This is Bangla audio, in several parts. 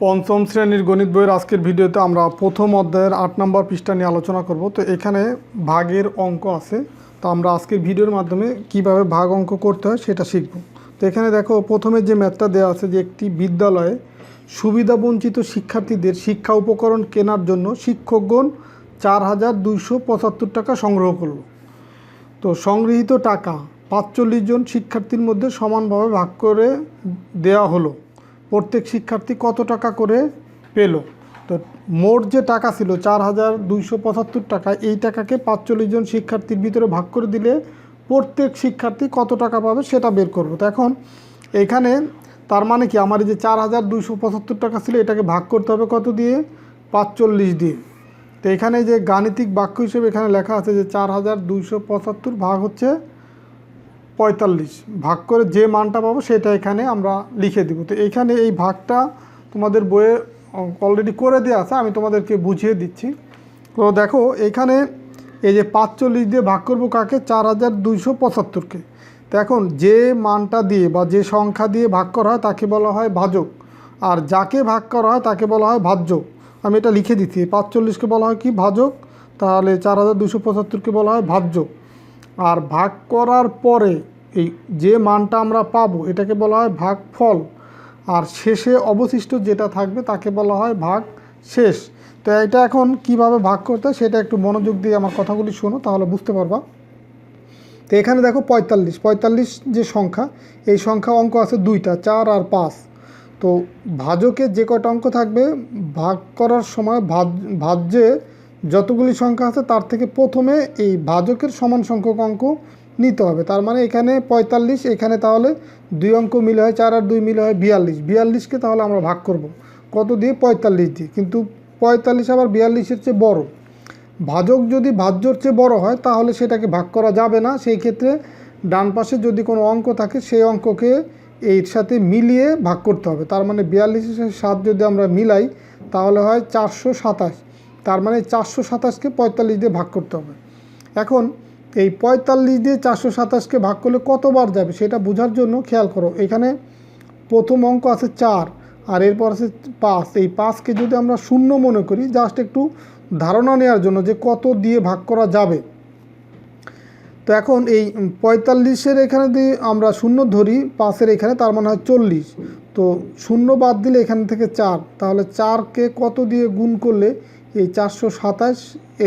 পঞ্চম শ্রেণীর গণিত বইয়ের আজকের ভিডিওতে আমরা প্রথম অধ্যায়ের ৮ নম্বর পৃষ্ঠা নিয়ে আলোচনা করব। তো এখানে ভাগের অঙ্ক আছে। তো আমরা আজকের ভিডিওর মাধ্যমে কিভাবে ভাগ অঙ্ক করতে হয় সেটা শিখব। তো এখানে দেখো প্রথমে যে ম্যাথটা দেওয়া আছে যে একটি বিদ্যালয়ে সুবিধাবঞ্চিত শিক্ষার্থীদের শিক্ষা উপকরণ কেনার জন্য শিক্ষকগণ 4,275 টাকা সংগ্রহ করল। তো সংগৃহীত টাকা 45 জন শিক্ষার্থীর মধ্যে সমানভাবে ভাগ করে দেওয়া হলো। প্রত্যেক শিক্ষার্থী কত টাকা করে পেল? তো মোট যে টাকা ছিল 4,275 টাকা, এই টাকাকে 45 জন শিক্ষার্থীর ভিতরে ভাগ করে দিলে প্রত্যেক শিক্ষার্থী কত টাকা পাবে সেটা বের করব। তো এখন এখানে তার মানে কি, আমার এই যে 4,275 টাকা ছিল এটাকে ভাগ করতে হবে কত দিয়ে? 45 দিয়ে। তো এখানে যে গাণিতিক বাক্য হিসেবে এখানে লেখা আছে যে 4,275 ভাগ হচ্ছে 45, ভাগ করে যে মানটা পাবো সেটা এখানে আমরা লিখে দিব। তো এইখানে এই ভাগটা তোমাদের বইয়ে অলরেডি করে দেওয়া আছে, আমি তোমাদেরকে বুঝিয়ে দিচ্ছি। তো দেখো এখানে এই যে 45 দিয়ে ভাগ করবো কাকে? 4,275-কে। তো এখন যে মানটা দিয়ে বা যে সংখ্যা দিয়ে ভাগ করা হয় তাকে বলা হয় ভাজক, আর যাকে ভাগ করা হয় তাকে বলা হয় ভাজ্য। আমি এটা লিখে দিচ্ছি, 45কে বলা হয় কি? ভাজক। তাহলে 4,275কে বলা হয় ভাজ্য। আর ভাগ করার পরে এই যে মানটা আমরা পাবো এটাকে বলা হয় ভাগফল, আর শেষে অবশিষ্ট যেটা থাকবে তাকে বলা হয় ভাগ শেষ। তো এটা এখন কিভাবে ভাগ করতে হয় সেটা একটু মনোযোগ দিয়ে আমার কথাগুলি শোনো, তাহলে বুঝতে পারবা। তো এখানে দেখো 45 যে সংখ্যা, এই সংখ্যা অঙ্ক আছে দুইটা, 4 আর 5। তো ভাজকের যে কয়টা অঙ্ক থাকবে ভাগ করার সময় ভাজ্যে যতগুলি সংখ্যা আছে তার থেকে প্রথমে এই ভাজকের সমান সংখ্যক অঙ্ক নিতে হবে। তার মানে এখানে 45, এখানে তাহলে দুই অঙ্ক মিলে হয় 4 আর 2 মিলে হয় 42কে তাহলে আমরা ভাগ করব কত দিয়ে? 45 দিয়ে। কিন্তু 45 আবার 42-এর চেয়ে বড়। ভাজক যদি ভাজ্যর চেয়ে বড় হয় তাহলে সেটাকে ভাগ করা যাবে না। সেই ক্ষেত্রে ডান পাশে যদি কোনো অঙ্ক থাকে সেই অঙ্ককে এর সাথে মিলিয়ে ভাগ করতে হবে। তার মানে 42-এর 7 যদি আমরা মিলাই তাহলে হয় 427। তার মানে 427কে 45 দিয়ে ভাগ করতে হবে। এখন এই 45 দিয়ে 427কে ভাগ করলে কতবার যাবে সেটা বোঝার জন্য খেয়াল করো, এখানে প্রথম অঙ্ক আছে 4 আর এরপর আছে 5। এই 5কে যদি আমরা শূন্য মনে করি, জাস্ট একটু ধারণা নেওয়ার জন্য যে কত দিয়ে ভাগ করা যাবে। তো এখন এই 45-এর এখানে যদি আমরা শূন্য ধরি 5-এর এখানে, তার মানে হয় 40। তো শূন্য বাদ দিলে এখান থেকে 4, তাহলে 4কে কত দিয়ে গুণ করলে এই 427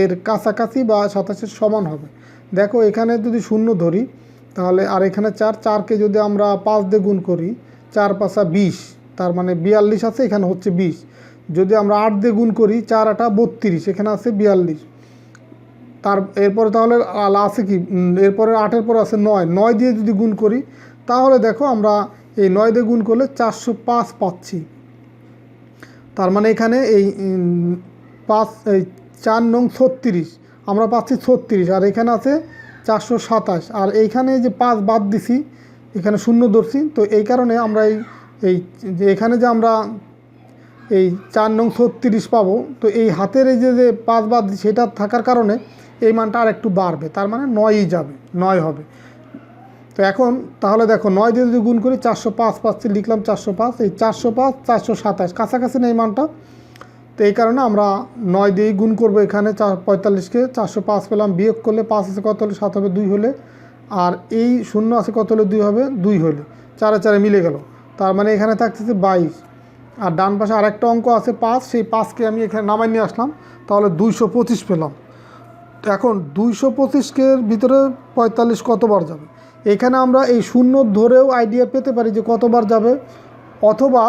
এর কাছাকাছি বা 27-এর সমান হবে? দেখো এখানে যদি শূন্য ধরি তাহলে, আর এখানে 4কে যদি আমরা 5 দিয়ে গুণ করি, 4 5 20, তার মানে 42 আছে, এখানে হচ্ছে 20। যদি আমরা 8 দিয়ে গুণ করি, 4 8 32, এখানে আছে 42। তার এরপরে তাহলে আছে কি? এরপরে 8-এর পর আছে 9 দিয়ে যদি গুণ করি তাহলে দেখো আমরা এই 9 দিয়ে গুণ করলে 405 পাচ্ছি। তার মানে এখানে এই 4 নং 36 আমরা পাচ্ছি 36, আর এখানে আছে 427, আর এইখানে যে 5 বাদ দিছি এখানে শূন্য ধরছি। তো এই কারণে আমরা এই যে এখানে যে আমরা এই 4 নং 36 পাবো, তো এই হাতের এই যে 5 বাদ সেটা থাকার কারণে এই মানটা আর একটু বাড়বে, তার মানে 9ই যাবে, 9 হবে। তো এখন তাহলে দেখো 9 দিয়ে যদি গুণ করি 405 পাচ্ছি, লিখলাম 405। এই 405 427 কাছাকাছি না এই মানটা। তো এই কারণে আমরা 9 দিয়েই গুণ করবো এখানে 45কে। 405 পেলাম, বিয়োগ করলে 5 আছে কত হলে? 7 হবে 2 হলে, আর এই শূন্য আছে কত হলে? 2 হবে, 2 হলে 4 4 মিলে গেল। তার মানে এখানে থাকতেছে 22। আর ডান পাশে আরেকটা অঙ্ক আছে 5, সেই 5কে আমি এখানে নামাই নিয়ে আসলাম, তাহলে 225 পেলাম। তো এখন 225-কে ভিতরে 45 কতবার যাবে? এখানে আমরা এই শূন্য ধরেও আইডিয়া পেতে পারি যে কতবার যাবে, অথবা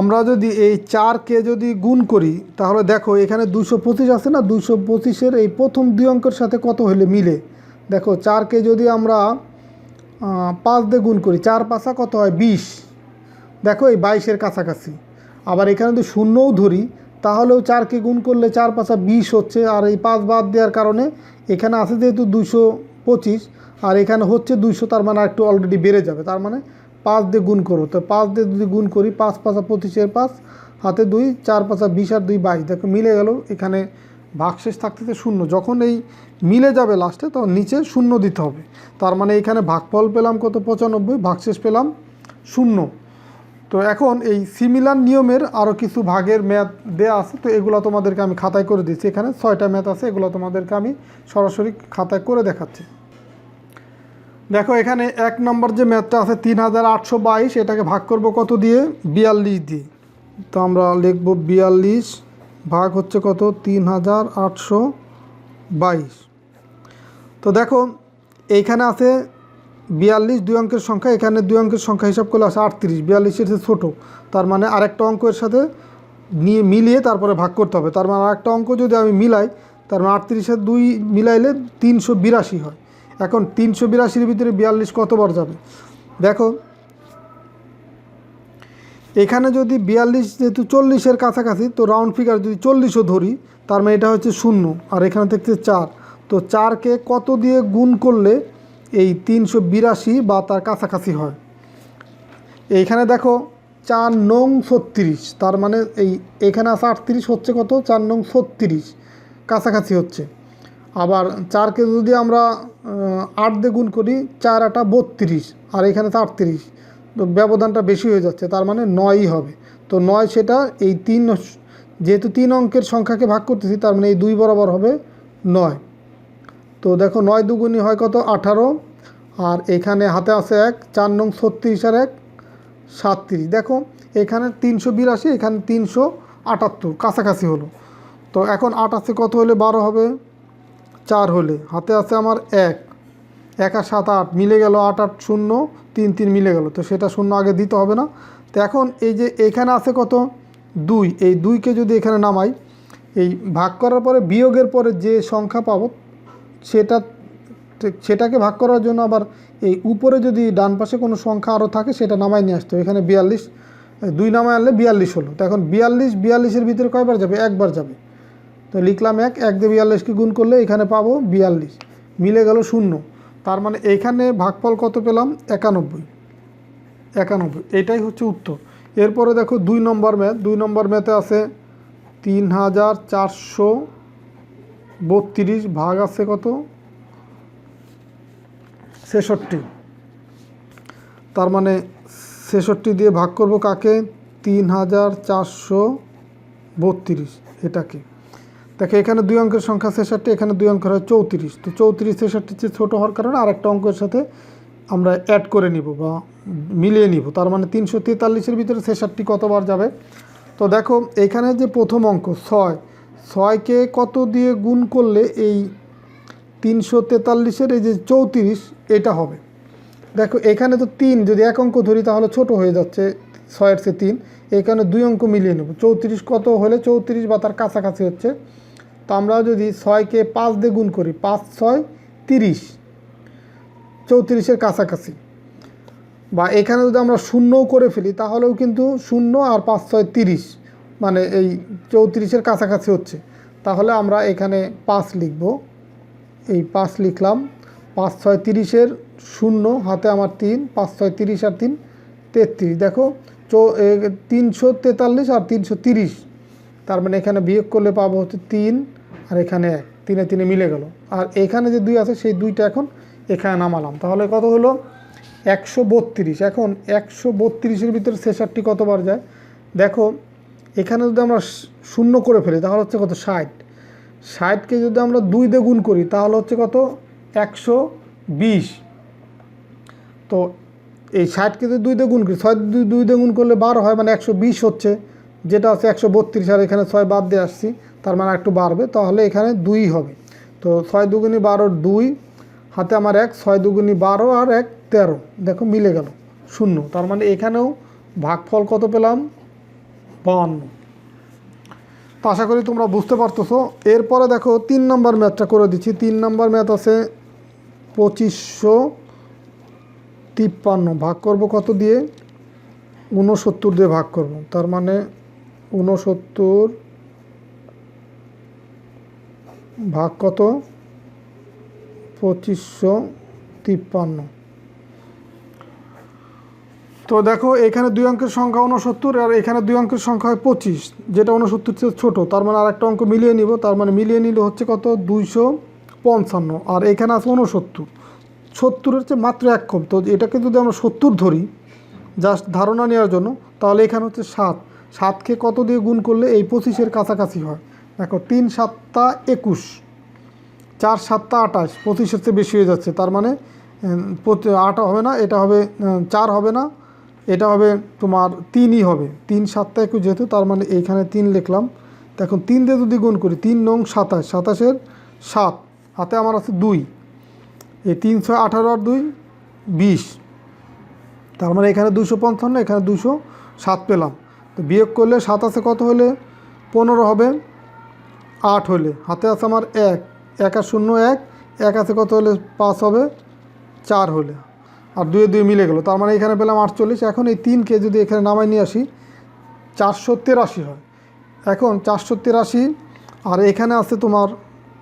আমরা যদি এই 4কে যদি গুণ করি তাহলে দেখো এখানে 225 আছে না, 225-এর এই প্রথম দুই অঙ্কের সাথে কত হলে মিলে। দেখো 4কে যদি আমরা 5 দিয়ে গুণ করি, 4 5 কত হয়? 20। দেখো এই 22-এর কাছাকাছি। আবার এখানে যদি শূন্যও ধরি তাহলেও 4কে গুণ করলে 4 5 20 হচ্ছে, আর এই 5 বাদ দেওয়ার কারণে এখানে আছে যেহেতু 225 আর এখানে হচ্ছে 200, তার মানে একটু অলরেডি বেড়ে যাবে। তার মানে 5 দিয়ে গুণ করো। তো 5 দিয়ে যদি গুণ করি, 5 5 25-এর 5 হাতে 2, 4 5 20 আর 2 22, দেখো মিলে গেল। এখানে ভাগশেষ থাকতেছে শূন্য। যখন এই মিলে যাবে লাস্টে তখন নিচে শূন্য দিতে হবে। তার মানে এখানে ভাগফল পেলাম কত? 95, ভাগশেষ পেলাম শূন্য। তো এখন এই সিমিলার নিয়মের আরও কিছু ভাগের ম্যাথ দেওয়া আছে, তো এগুলো তোমাদেরকে আমি খাতায় করে দিচ্ছি। এখানে 6টা ম্যাথ আছে, এগুলো তোমাদেরকে আমি সরাসরি খাতায় করে দেখাচ্ছি। দেখো এখানে 1 নম্বর যে ম্যাথটা আছে 3822, এটাকে ভাগ করব কত দিয়ে? 42 দিয়ে। তো আমরা লিখব 42 ভাগ হচ্ছে কত? 3822। তো দেখো এইখানে আছে 42 2 অঙ্কের সংখ্যা, এখানে 2 অঙ্কের সংখ্যা হিসাব করলে আছে 38। 42 এর ছোটো, তার মানে আরেকটা অঙ্কের সাথে নিয়ে মিলিয়ে তারপরে ভাগ করতে হবে। তার মানে আরেকটা অঙ্ক যদি আমি মিলাই, তার মানে 38 2 মিলাইলে 382 হয়। এখন 382-র ভিতরে 42 কতবার যাবে? দেখো এখানে যদি 42 যেহেতু 40-এর কাছাকাছি, তো রাউন্ড ফিগার যদি 40ও ধরি, তার মানে এটা হচ্ছে 0, আর এখানে দেখতে 4। তো 4কে কত দিয়ে গুণ করলে এই 382 বা তার কাছাকাছি হয়? এইখানে দেখো 4 নং 36, তার মানে এখানে আছে 38, হচ্ছে কত? 4 নং 36, কাছাকাছি হচ্ছে। আবার 4কে যদি আমরা 8 দিয়ে গুণ করি, 4 8 32, আর এখানে 38, তো ব্যবধানটা বেশি হয়ে যাচ্ছে, তার মানে 9ই হবে। তো 9 সেটা এই 3, যেহেতু 3 অঙ্কের সংখ্যাকে ভাগ করতেছি, তার মানে এই 2 বরাবর হবে 9। তো দেখো 9 দুগুণই হয় কত? 18, আর এখানে হাতে আছে 1, 4 নং 36 আর 1 37। দেখো এখানে 382, এখানে 378, কাছাকাছি হলো। তো এখন 8 আছে কত হলে 12 হবে? 4 হলে। হাতে আছে আমার 1 1 আর 7 8 মিলে গেল, 8 8 0 3 3 মিলে গেল, তো সেটা 0 আগে দিতে হবে না। তো এখন এই যে এখানে আছে কত? 2, এই 2কে যদি এখানে নামাই, এই ভাগ করার পরে বিয়োগের পরে যে সংখ্যা পাবো সেটাকে ভাগ করার জন্য আবার এই উপরে যদি ডান পাশে কোনো সংখ্যা আরও থাকে, সেটা নামাই নিয়ে আসতে হবে। এখানে 42, 2 নামায় আনলে 42 হলো। তো এখন 42-42-এর ভিতরে কয়বার যাবে? একবার যাবে। তো লিখলাম 1 দিয়ে 42কে গুণ করলে এখানে পাবো 42, মিলে গেল 0। তার মানে এইখানে ভাগফল কত পেলাম? 91। এটাই হচ্ছে উত্তর। এরপরে দেখো 2 নম্বর ম্যাথ। 2 নম্বর ম্যাথে আছে 3432 ভাগ আছে কত? 66। তার মানে 66 দিয়ে ভাগ করব কাকে? 3432, এটাকে। দেখো এখানে 2 অঙ্কের সংখ্যা 66, এখানে 2 অঙ্কের হয় 34। তো 34 66 চেয়ে ছোটো হওয়ার কারণে আরেকটা অঙ্কের সাথে আমরা অ্যাড করে নিব বা মিলিয়ে নিব। তার মানে 343-এর ভিতরে 66 কতবার যাবে? তো দেখো এখানে যে প্রথম অঙ্ক 6কে কত দিয়ে গুণ করলে এই 343-এর এই যে 34 এটা হবে? দেখো এখানে তো 3, যদি এক অঙ্ক ধরি তাহলে ছোট হয়ে যাচ্ছে 6-এর চেয়ে 3, এখানে 2 অঙ্ক মিলিয়ে নেব। 34 কত হলে 34 বা তার কাছাকাছি হচ্ছে? তো আমরা যদি 6কে 5 দিয়ে গুণ করি, 5 6 30, 34-এর কাছাকাছি। বা এখানে যদি আমরা 0 করে ফেলি, তাহলেও কিন্তু 0 আর 5 6 30, মানে এই 34-এর কাছাকাছি হচ্ছে। তাহলে আমরা এখানে 5 লিখব। এই 5 লিখলাম। 5 6 30-এর 0, হাতে আমার 3, 5 6 30 আর 3 33। দেখো 343 আর 330, তার মানে এখানে বিয়োগ করলে পাবো হচ্ছে 3, আর এখানে 1, 3 3 মিলে গেল। আর এখানে যে 2 আছে, সেই 2টা এখন এখানে নামালাম, তাহলে কত হলো? 132। এখন 132-এর ভিতরে 66 কতবার যায়? দেখো এখানে যদি আমরা 0 করে ফেলি, তাহলে হচ্ছে কত? 60। 60কে যদি আমরা 2 দিয়ে গুণ করি, তাহলে হচ্ছে কত? 120। তো এই 60কে যদি 2 দিয়ে গুণ করি, 6 2 দিয়ে গুণ করলে 12 হয়, মানে 120 হচ্ছে, যেটা আছে 132। আর এখানে 6 বাদ দিয়ে আসছি, তার মানে একটু বাড়বে, তাহলে এখানে 2 হবে। তো 6 2 12 2, হাতে আমার 1, 6 2 12 আর 1 13। দেখো মিলে গেল 0। তার মানে এখানেও ভাগফল কত পেলাম? 52। তো আশা করি তোমরা বুঝতে পারতেছো। এরপরে দেখো 3 নম্বর ম্যাথটা করে দিচ্ছি। 3 নম্বর ম্যাথ আছে 2553 ভাগ করব কত দিয়ে? 69 দিয়ে ভাগ করব। তার মানে 69 ভাগ কত? 2553। তো দেখো এখানে 2 অঙ্কের সংখ্যা 69, আর এখানে 2 অঙ্কের সংখ্যা হয় 25, যেটা 69 চেয়ে ছোটো। তার মানে আরেকটা অঙ্ক মিলিয়ে নিব। তার মানে মিলিয়ে নিলে হচ্ছে কত? 255। আর এখানে আছে 69, 70-এর চেয়ে মাত্র 1 কম। তো এটাকে যদি আমরা 70 ধরি, জাস্ট ধারণা নেওয়ার জন্য। তাহলে এখানে হচ্ছে 7, 7কে কত দিয়ে গুণ করলে এই 25-এর কাছাকাছি হয়? দেখো 3 7 21, 4 7 28, 25-এর চেয়ে বেশি হয়ে যাচ্ছে। তার মানে 8 হবে না, এটা হবে 4 হবে না, এটা হবে তোমার 3ই হবে। 3 7 21 যেহেতু, তার মানে এইখানে 3 লিখলাম। তো এখন 3 দিয়ে যদি গুণ করি, 3 নং 27, 27-এর 7, হাতে আমার আছে 2, এই 3 6 18 আর 2 20, তার মানে এখানে 255, এখানে 207 পেলাম। তো বিয়োগ করলে 7 আছে কত হলে 15 হবে, 8 হলে হাতে আছে আমার 1, 1 আর 0 1, 1 আছে কত হলে 5 হবে, 4 হলে, আর 2 2 মিলে গেল। তার মানে এখানে পেলাম 48। এখন এই 3কে যদি এখানে নামাই নিয়ে আসি, 483 হয়। এখন 483 আর এখানে আছে তোমার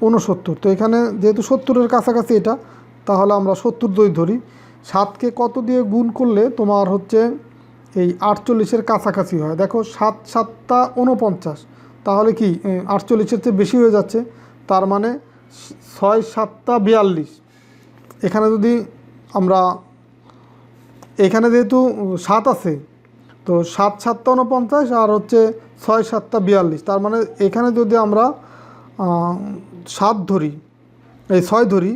69। তো এখানে যেহেতু 70-এর কাছাকাছি এটা, তাহলে আমরা 70 ধরি। 7কে কত দিয়ে গুণ করলে তোমার হচ্ছে এই 48-এর কাছাকাছি হয়? দেখো 7 7 49, তাহলে কি 48-এর চেয়ে বেশি হয়ে যাচ্ছে। তার মানে 6 7 42। এখানে যদি আমরা, এখানে যেহেতু 7 আছে, তো 7 7 49 আর হচ্ছে 6 7 42, তার মানে এখানে যদি আমরা 7 ধরি, এই 6 ধরি,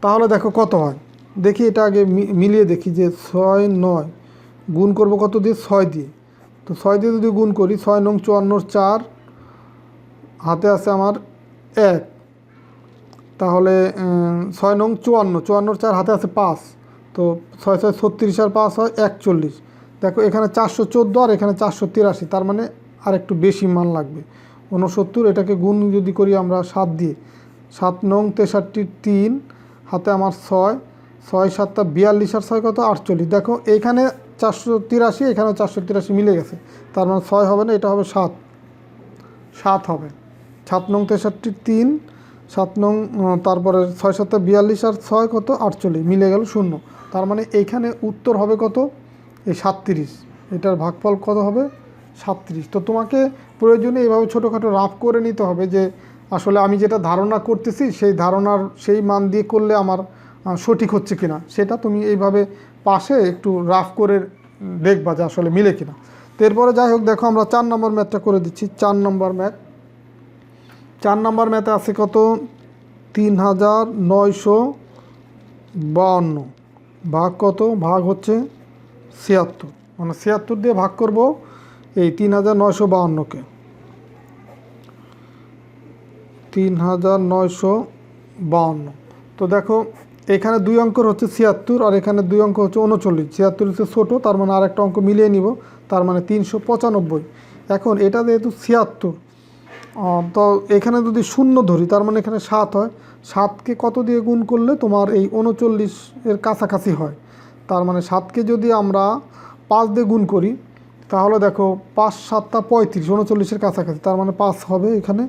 তাহলে দেখো কত হয়। দেখি এটা আগে মিলিয়ে দেখি যে 6 9 গুণ করব কত দিয়ে, 6 দিয়ে। তো 6 দিয়ে যদি গুণ করি, 6 নং 54 4, হাতে আছে আমার 1, তাহলে 6 নং 54, 54 4, হাতে আছে 5, তো 6 6 36 আর 5 হয় 41। দেখো এখানে 414 আর এখানে 483, তার মানে আর একটু বেশি মান লাগবে 69। এটাকে গুণ যদি করি আমরা 7 দিয়ে, 7 নং 63 3, হাতে আমার 6, 6 7 42 আর 6 কত 48। দেখো এইখানে 483, এখানে 483 মিলে গেছে। তার মানে 6 হবে না, এটা হবে 7, 7 হবে। 7 নং 63 3, 7 নং, তারপরে 6 7 42 আর 6 কত 48, মিলে গেল 0। তার মানে এইখানে উত্তর হবে কত, এই 37। এটার ভাগফল কত হবে 37। তো তোমাকে প্রয়োজনে এইভাবে ছোটোখাটো রাফ করে নিতে হবে যে আসলে আমি যেটা ধারণা করতেছি সেই ধারণার সেই মান দিয়ে করলে আমার সঠিক হচ্ছে কিনা, সেটা তুমি এইভাবে পাশে একটু রাফ করে দেখবা যে আসলে মিলে কিনা। তো এরপরে যাই হোক, দেখো আমরা 4 নম্বর ম্যাথটা করে দিচ্ছি। 4 নম্বর ম্যাথ, 4 নম্বর ম্যাথে আছে কত 3952, ভাগ কত, ভাগ হচ্ছে 76, মানে 76 দিয়ে ভাগ করব এই 3952-কে, 3952। তো দেখো এখানে 2 অঙ্কর হচ্ছে 76 আর এখানে 2 অঙ্ক হচ্ছে 39। 76 হচ্ছে ছোটো, তার মানে আর একটা অঙ্ক মিলিয়ে নিব, তার মানে 395। এখন এটা যেহেতু 76, তো এখানে যদি 0 ধরি, তার মানে এখানে 7 হয়। 7কে কত দিয়ে গুণ করলে তোমার এই 39-এর কাছাকাছি হয়? তার মানে 7কে যদি আমরা 5 দিয়ে গুণ করি, তাহলে দেখো 5 7 35, 39-এর কাছাকাছি, তার মানে 5 হবে এখানে।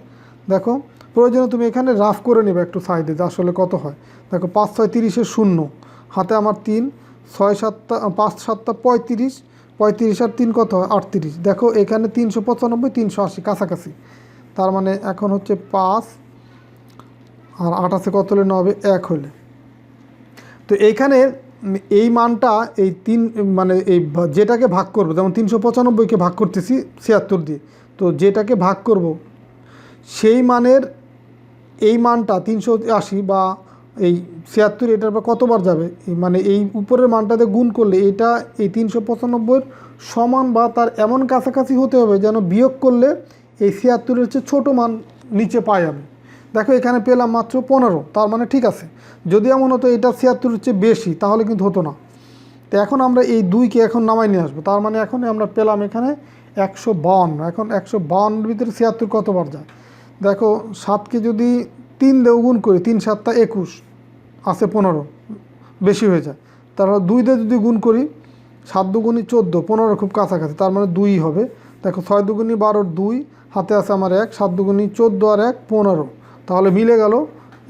দেখো প্রয়োজনে তুমি এখানে রাফ করে নেবে একটু সাইডে যে আসলে কত হয়। দেখো 5 6 30-এর 0, হাতে আমার 3, 6 7 5 7 35, 35 আর 3 কত হয় 38। দেখো এখানে 395 380 কাছাকাছি, তার মানে এখন হচ্ছে 5 আর 8 আছে কত হলে 9 হবে 1 হলে। তো এইখানে এই মানটা এই 3, মানে এই যেটাকে ভাগ করব, যেমন 395-কে ভাগ করতেছি 76 দিয়ে, তো যেটাকে ভাগ করব সেই মানের এই মানটা 380 বা এই 76, এটার পর কতবার যাবে, মানে এই উপরের মানটাতে গুণ করলে এটা এই 395-এর সমান বা তার এমন কাছাকাছি হতে হবে যেন বিয়োগ করলে এই 76-এর চেয়ে ছোটো মান নিচে পাই আমি। দেখো এখানে পেলাম মাত্র 15, তার মানে ঠিক আছে। যদি এমন হতো এটা 76-এর চেয়ে বেশি, তাহলে কিন্তু হতো না। তো এখন আমরা এই 2কে এখন নামাই নিয়ে আসবো, তার মানে এখন আমরা পেলাম এখানে 152। এখন 152-এর ভিতরে 76 কতবার যায়? দেখো 7কে যদি 3 দিয়ে গুণ করি, 3 7 21, আছে 15, বেশি হয়ে যায়। তারপর 2 দিয়ে যদি গুণ করি, 7 দুগুণি 14, 15 খুব কাছাকাছি, তার মানে 2 হবে। দেখো 6 দুগুণি 12 2, হাতে আছে আমার 1, 7 দুগুণি 14 আর 1 15, তাহলে মিলে গেল,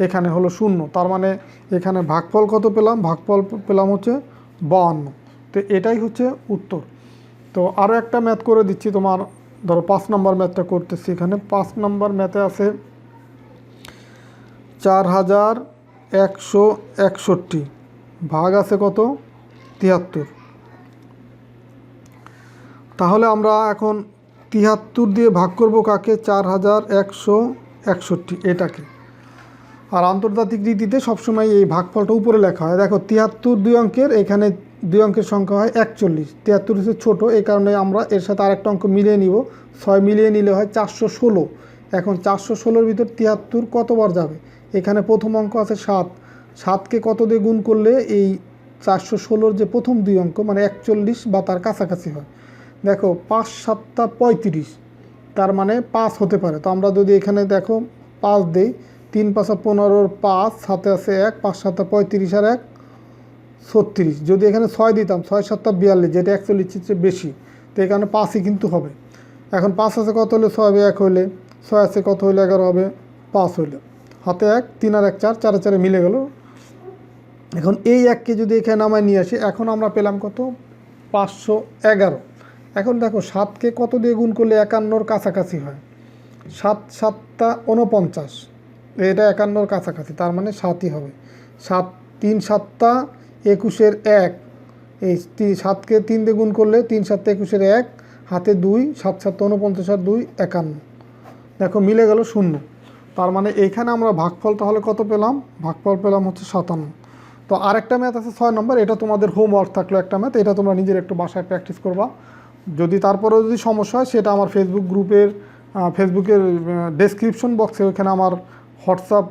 এখানে হলো 0। তার মানে এখানে ভাগফল কত পেলাম, ভাগফল পেলাম হচ্ছে 52। তো এটাই হচ্ছে উত্তর। তো আরও একটা ম্যাথ করে দিচ্ছি তোমার, ধরো 5 নম্বর ম্যাথটা করতেছি। এখানে 5 নম্বর ম্যাথে আছে 4161, ভাগ আছে কত 73। তাহলে আমরা এখন 73 দিয়ে ভাগ করব কাকে, 4161 এটাকে। আর আন্তর্জাতিক রীতিতে সবসময় এই ভাগফলটা উপরে লেখা হয়। দেখো 73 দুই অঙ্কের, এখানে দুই অঙ্কের সংখ্যা হয় 41। 73 হচ্ছে ছোটো, এই কারণে আমরা এর সাথে আরেকটা অঙ্ক মিলিয়ে নিব, 6 মিলিয়ে নিলে হয় 416। এখন 416-র ভিতর 73 কতবার যাবে, এখানে প্রথম অঙ্ক আছে 7, 7কে কত দিয়ে গুণ করলে এই 416-র যে প্রথম দুই অঙ্ক মানে 41 বা তার কাছাকাছি হয়। দেখো 5 7 35, তার মানে 5 হতে পারে। তো আমরা যদি এখানে দেখো 5 দিই, 3 5 15, 5 হাতে আছে 1, 5 7 35 আর 1 36। যদি এখানে 6 দিতাম, 6 7 42, যেটা 41 চেয়ে বেশি, তো এখানে 5ই কিন্তু হবে। এখন 5 আছে কত হলে 6 হবে, 1 হইলে, 6 আছে কত হলে 11 হবে, 5 হইলে, হাতে 1, 3 আর 1 4, 4 4 মিলে গেল। এখন এই 1কে যদি এখানে নামায় নিয়ে আসি, এখন আমরা পেলাম কত, 511। এখন দেখো 7কে কত দিয়ে গুণ করলে 51-র কাছাকাছি হয়, 7 7 49, এটা 51-র কাছাকাছি, তার মানে 7ই হবে। 7 3 7 21-এর 1, এই 7কে 3 দিয়ে গুণ করলে 3 7 21-এর 1, হাতে 2, 7 7 49 আর 2 51। দেখো মিলে গেল 0। তার মানে এইখানে আমরা ভাগফল তাহলে কত পেলাম, ভাগফল পেলাম হচ্ছে 57। তো আরেকটা ম্যাথ আছে 6 নম্বর, এটা তোমাদের হোমওয়ার্ক থাকলো একটা ম্যাথ, এটা তোমরা নিজের একটু বাসায় প্র্যাকটিস করবা। যদি তারপরেও যদি সমস্যা হয়, সেটা আমার ফেসবুকের ডেসক্রিপশন বক্সে ওইখানে আমার হোয়াটসঅ্যাপ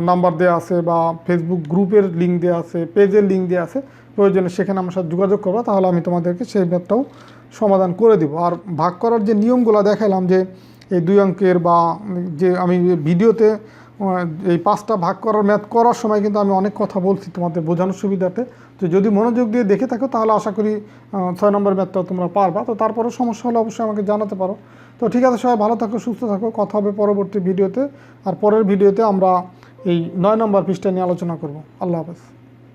নাম্বার দেওয়া আছে বা ফেসবুক গ্রুপের লিঙ্ক দেওয়া আছে, পেজের লিঙ্ক দেওয়া আছে, প্রয়োজনে সেখানে আমার সাথে যোগাযোগ করবা, তাহলে আমি তোমাদেরকে সেই ম্যাথটাও সমাধান করে দিব। আর ভাগ করার যে নিয়মগুলো দেখালাম, যে এই 2 অঙ্কের বা যে আমি ভিডিওতে এই 5টা ভাগ করার ম্যাথ করার সময় কিন্তু আমি অনেক কথা বলছি তোমাদের বোঝানোর সুবিধাতে। তো যদি মনোযোগ দিয়ে দেখে থাকো, তাহলে আশা করি 6 নম্বর ম্যাথটাও তোমরা পারবা। তো তারপরে সমস্যা হলে অবশ্যই আমাকে জানাতে পারো। তো ঠিক আছে, সবাই ভালো থাকো, সুস্থ থাকো, কথা হবে পরবর্তী ভিডিওতে। আর পরের ভিডিওতে আমরা এই 9 নম্বর পৃষ্ঠা নিয়ে আলোচনা করব। আল্লাহ হাফেজ।